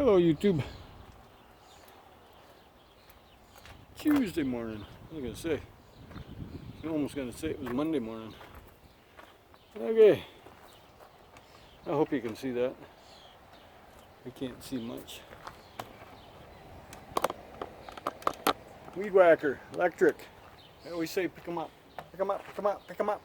Hello YouTube. Tuesday morning. What am I gonna say? I'm almost gonna say it was Monday morning. Okay. I hope you can see that. I can't see much. Weed whacker, electric. I always say pick them up. Pick them up, pick them up, pick them up.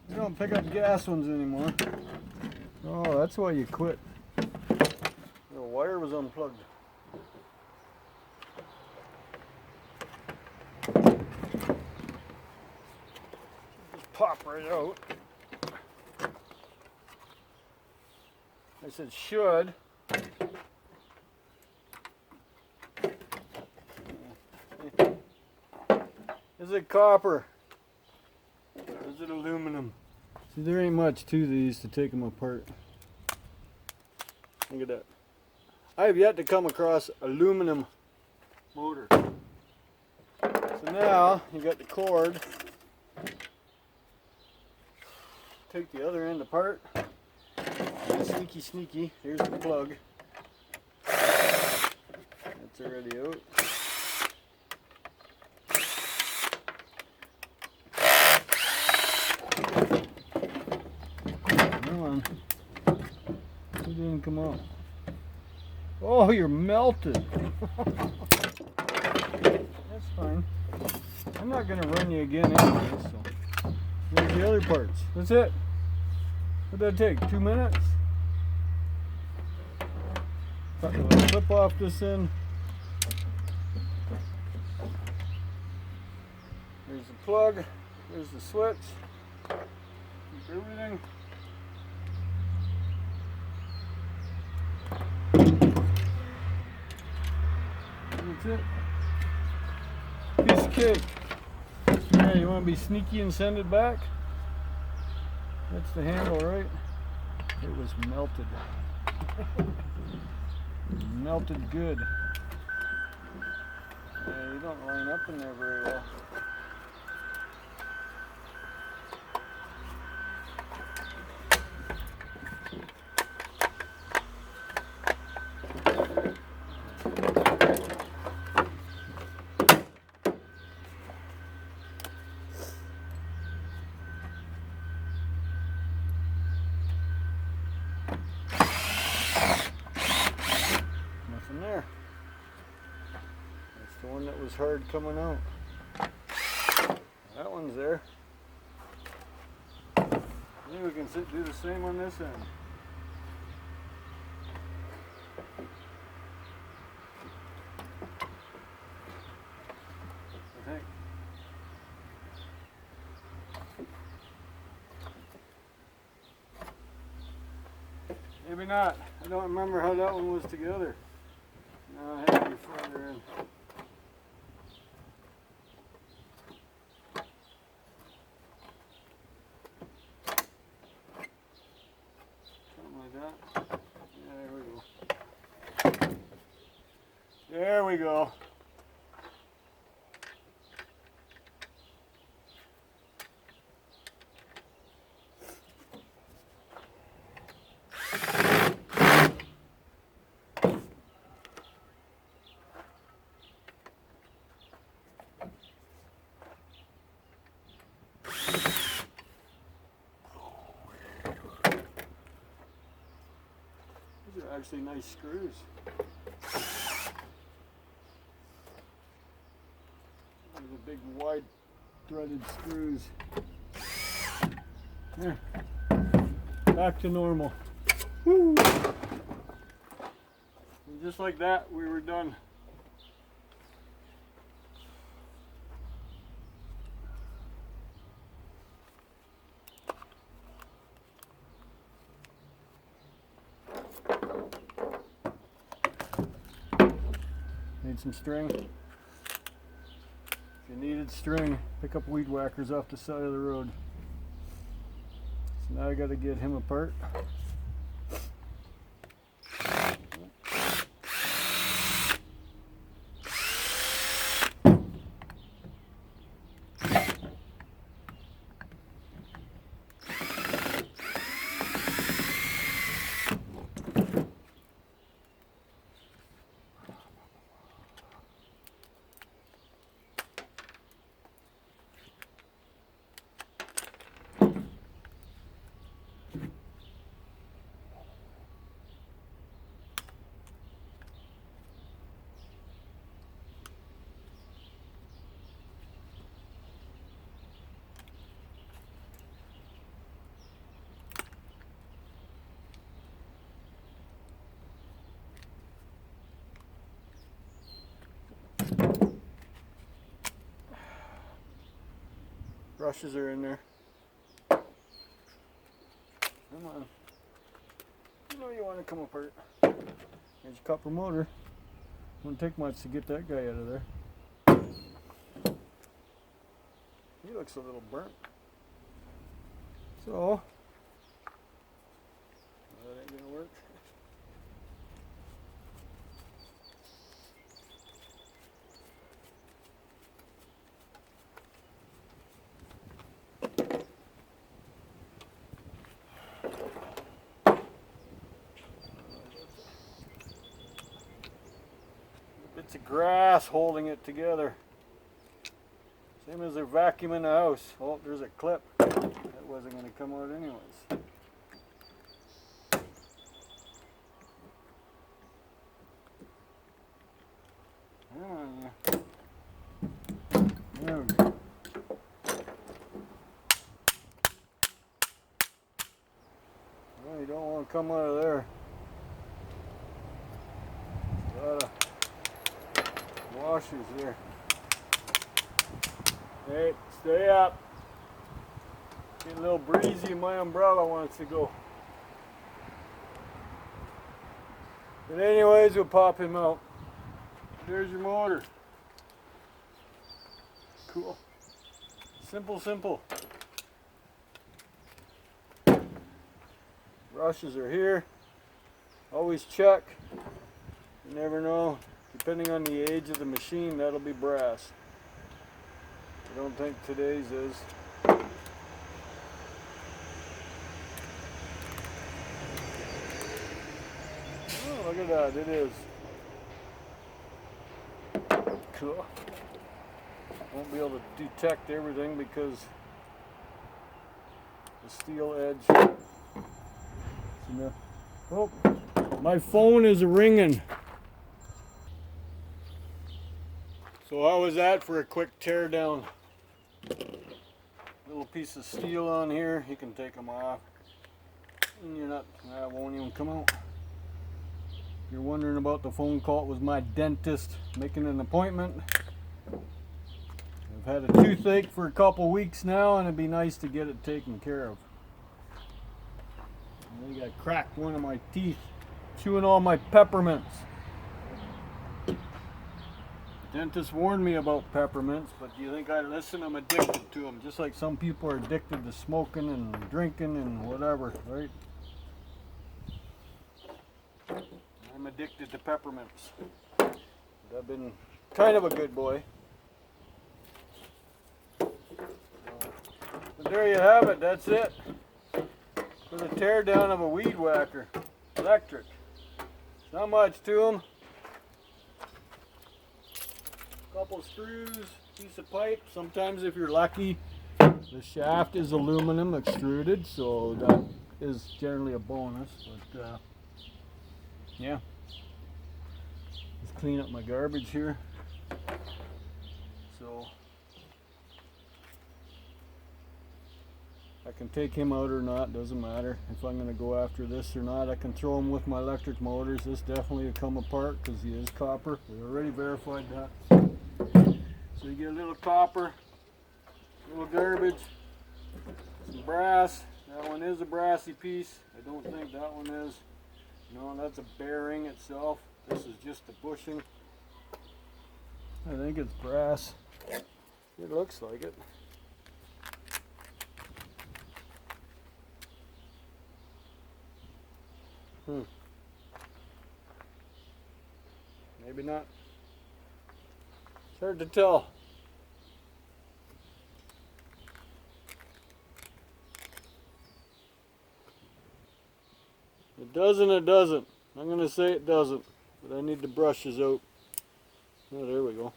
You don't pick up gas ones anymore. Oh, that's why you quit. The wire was unplugged. Just pop right out. I said should. Is it copper? Or is it aluminum? See, there ain't much to these to take them apart. Look at that. I have yet to come across aluminum motor. So now you got the cord. Take the other end apart. Sneaky, sneaky. Here's the plug. That's already out. Come on. It didn't come out. Oh, you're melted. That's fine. I'm not going to run you again anyway, so. Here's the other parts. That's it. What did that take? 2 minutes? Flip off this end. There's the plug. There's the switch. Keep everything. That's it. Piece of cake. Yeah, you want to be sneaky and send it back? That's the handle, right? It was melted. Melted good. Yeah, you don't line up in there very well. Nothing there. That's the one that was hard coming out. That one's there. I think we can do the same on this end. I think. Maybe not. I don't remember how that one was together. No, I had to be further in. Something like that. Yeah, there we go. There we go. These are actually nice screws. These are big wide threaded screws. There. Back to normal. Woo! And just like that, we were done. Need some string. If you needed string, pick up weed whackers off the side of the road. So now I got to get him apart. washes are in there. Come on. You know you want to come apart. There's your copper motor. Wouldn't take much to get that guy out of there. He looks a little burnt. So, that ain't gonna work. Bits of grass holding it together. Same as they're vacuuming the house. Oh, there's a clip. That wasn't going to come out anyways. There we go. Well, you don't want to come out of there. A lot of washers there. Hey, stay up. Getting a little breezy. My umbrella wants to go. But anyways, we'll pop him out. There's your motor. Cool. Simple, simple. Brushes are here. Always check. You never know. Depending on the age of the machine, that'll be brass. I don't think today's is. Oh, look at that, it is. Cool. Won't be able to detect everything because the steel edge. Oh, my phone is ringing. So how was that for a quick tear down? Little piece of steel on here, you can take them off. And you're not, that won't even come out. If you're wondering about the phone call, it was my dentist making an appointment. I've had a toothache for a couple weeks now, and it'd be nice to get it taken care of. I think I cracked one of my teeth chewing all my peppermints. Dentist warned me about peppermints, but do you think I listen? I'm addicted to them, just like some people are addicted to smoking and drinking and whatever, right? I'm addicted to peppermints. But I've been kind of a good boy. But there you have it, that's it. For the tear down of a weed whacker, electric. Not much to them. Couple screws, piece of pipe. Sometimes if you're lucky, the shaft is aluminum extruded, so that is generally a bonus. But yeah, just clean up my garbage here. So I can take him out or not, doesn't matter. If I'm going to go after this or not, I can throw him with my electric motors. This definitely will come apart because he is copper. We already verified that. So you get a little copper, a little garbage, some brass. That one is a brassy piece. I don't think that one is. No, that's a bearing itself. This is just a bushing. I think it's brass. It looks like it. Maybe not. It's hard to tell. It does and it doesn't. I'm going to say it doesn't, but I need the brushes out. Oh, there we go.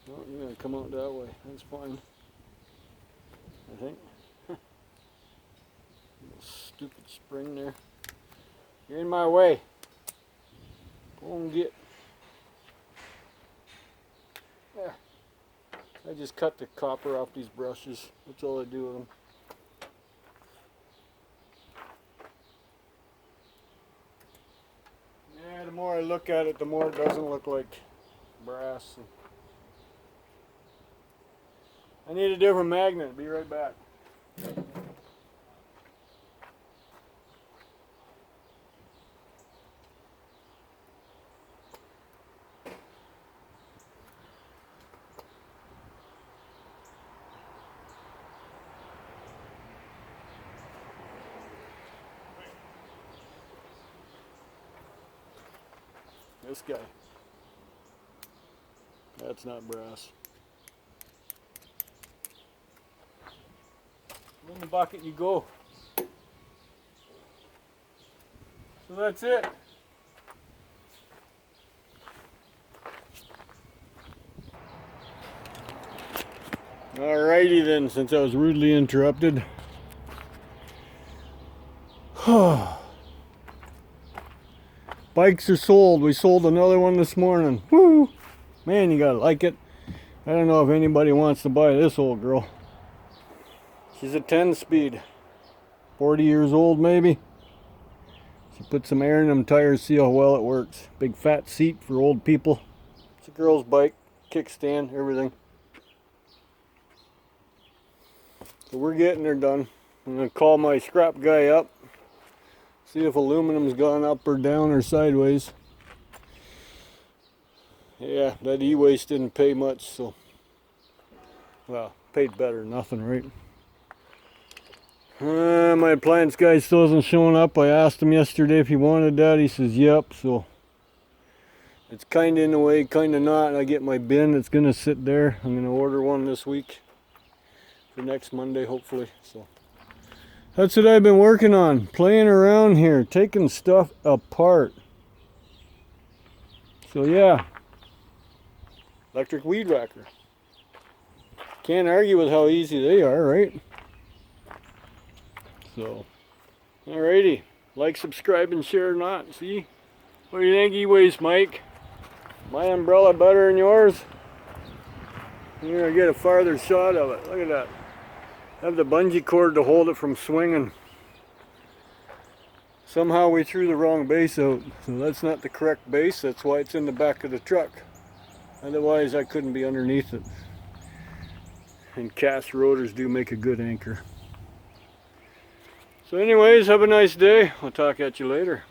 Oh, you're going to come out that way. That's fine. I think. Stupid spring there. You're in my way. Go and get. There. I just cut the copper off these brushes. That's all I do with them. Yeah, the more I look at it, the more it doesn't look like brass. I need a different magnet. Be right back. This guy. That's not brass. In the bucket you go. So that's it. Alrighty then, since I was rudely interrupted. Bikes are sold. We sold another one this morning. Woo! Man, you gotta like it. I don't know if anybody wants to buy this old girl. She's a 10-speed. 40 years old maybe. She put some air in them tires, see how well it works. Big fat seat for old people. It's a girl's bike, kickstand, everything. So we're getting her done. I'm gonna call my scrap guy up. See if aluminum's gone up or down or sideways. Yeah, that e-waste didn't pay much, so. Well, paid better than nothing, right? My appliance guy still hasn't shown up. I asked him yesterday if he wanted that. He says yep, so it's kind of in the way, kind of not. I get my bin. It's going to sit there. I'm going to order one this week for next Monday, hopefully. So that's what I've been working on. Playing around here, taking stuff apart. So yeah, electric weed whacker. Can't argue with how easy they are, right? So, alrighty, like, subscribe, and share or not. See? What do you think, e-waste, Mike? My umbrella better than yours? You're gonna get a farther shot of it. Look at that. Have the bungee cord to hold it from swinging. Somehow we threw the wrong base out, so that's not the correct base. That's why it's in the back of the truck. Otherwise, I couldn't be underneath it. And cast rotors do make a good anchor. So anyways, have a nice day. I'll talk at you later.